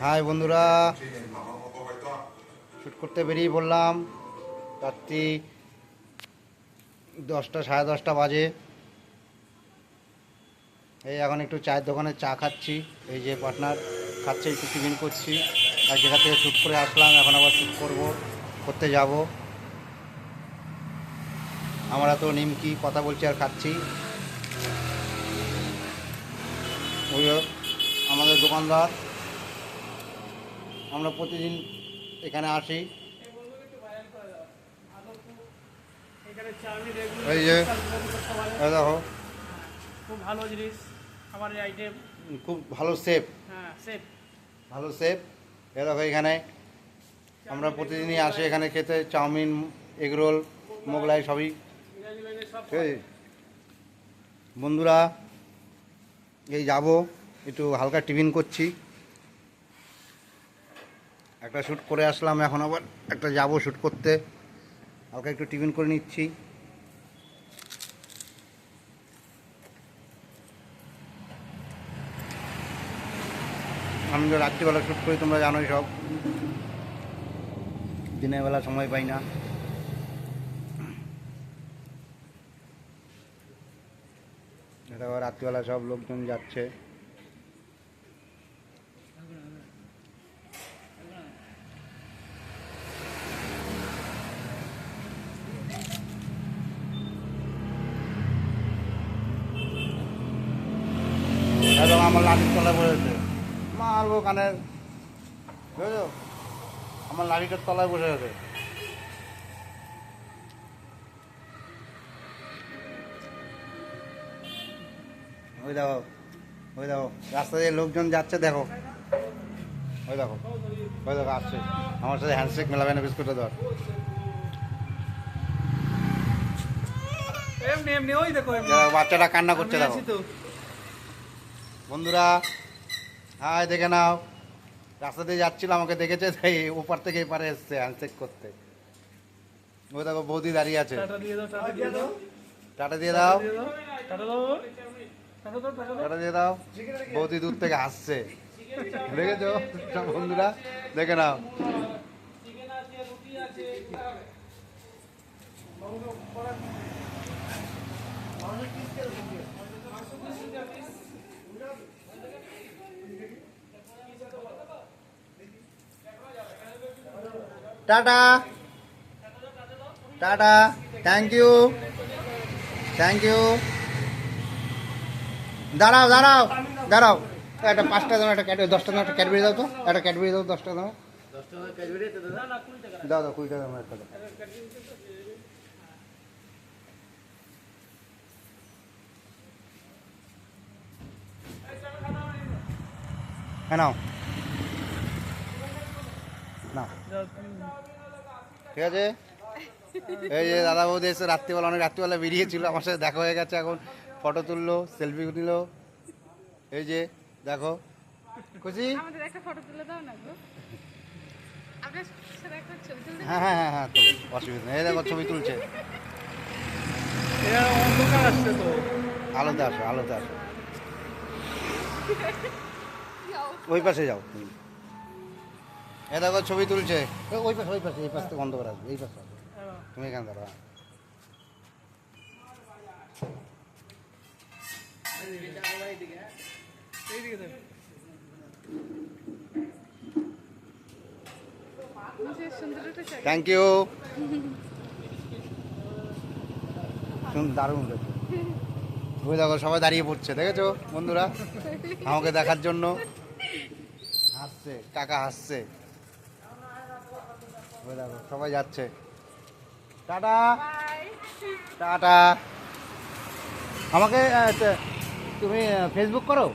High বন্ধুরা, shoot করতে বেরিয়ে পড়লাম। রাত্রি 10টা সাড়ে 10টা বাজে। এই এখন একটু চায়ের দোকানে চা খাচ্ছি। এই যে পার্টনার খাচ্ছে, একটু টিফিন করছি। আর যেখান থেকে শ্যুট করে আসলাম, এখন আবার শ্যুট করতে যাব। আমরা তো নিমকি কথা বলছি আর খাচ্ছি। ওই আমাদের দোকানদার, আমরা প্রতিদিন এখানে আসি। এই যে দেখো, খুব ভালো জিনিস আমার এই আইটেম, খুব ভালো শেফ, সেফ ভালো শেফ। এ দেখো, এখানে আমরা প্রতিদিনই আসি এখানে খেতে। চাউমিন, এগরোল, মোগলাই সবই। ঠিক আছে বন্ধুরা, এই যাব, একটু হালকা টিফিন করছি। একটা শ্যুট করে আসলাম, এখন আবার একটা যাব শ্যুট করতে। হালকা একটু টিফিন করে নিচ্ছি। আমি তো রাত্রিবেলা শ্যুট করি, তোমরা জানোই সব। দিনের বেলা সময় পাই না। এটা রাত্রিবেলা সব লোকজন যাচ্ছে। এবং আমার লাঠির তলায় বসেছে, মারবো কানে, বুঝেছো? আমার লাঠিটার তলায় বসে আছে। ওই দেখো, ওই দেখো, রাস্তা দিয়ে লোকজন যাচ্ছে, দেখো, ওই দেখো, ওই দেখো আসছে। আমার সাথে হ্যান্ডশেক মেলাবে না, বিস্কুটটা ধর। এমনি এমনি ওই দেখো, বাচ্চাটা কান্না করছে, দেখো বন্ধুরা। হাই, দেখে নাও, রাস্তা দিয়ে যাচ্ছিল, আমাকে দেখেছে, তাই ওপার থেকে এপারে এসছে হ্যান্ডশেক করতে। ওই দেখো, বৌদি দাঁড়িয়ে আছে। টাটা দিয়ে দাও, টাটা দিয়ে দাও, টাটা দিয়ে দাও, টাটা দাও, টাটা দাও, টাটা দাও। টাটা দিয়ে দাও। বৌদি দূর থেকে হাসছে, দেখেছো সব বন্ধুরা, দেখে নাও। Tata, tata, thank you, thank you. দাঁড়াও দাঁড়াও দাঁড়াও, একটা 5টা দাও, একটা ক্যাডবেরি, 10টা দাও, একটা ক্যাডবেরি দাও তো, একটা ক্যাডবেরি দাও, 10টা দাও। দাও দাও, 20 টাকা দাও, একটা দাও। হ্যাঁ নাও, না ঠিক আছে। এই যে দাদা বৌদি এসে রাত্রিবেলা, অনেক রাত্রিবেলা বেরিয়েছিল, আমার সাথে দেখা হয়ে গেছে। এখন ফটো তুললো, সেলফি নিল। এই যে দেখো, খুশি? আমাদের একটা ফটো তুলে দাও না গো। আপনার সাথে একটা ছবি তুলতে। হ্যাঁ হ্যাঁ হ্যাঁ হ্যাঁ, তো অসুবিধা নেই। এই দেখো, ছবি তুলছে। এরা অন্ধকার আসছে তো, আলোতে আসো, আলোতে আসো। ওই পাশে যাও। এ দেখো, ছবি তুলছে। ওই পাশে, ওই পাশে, এই পাশ থেকে অন্ধকার আসবে, এই পাশে আসবে। তুমি এখানে দাঁড়া। এইদিকে দেখ। সুন্দরটা চাই। Thank you. দারুণ দেখো। ওই দেখো, সবাই দাঁড়িয়ে পড়ছে, দেখেছো বন্ধুরা, আমাকে দেখার জন্য হাসছে, কাকা হাসছে। ওই দেখো, সবাই যাচ্ছে। Tata, tata. আমাকে তুমি ফেসবুক করো?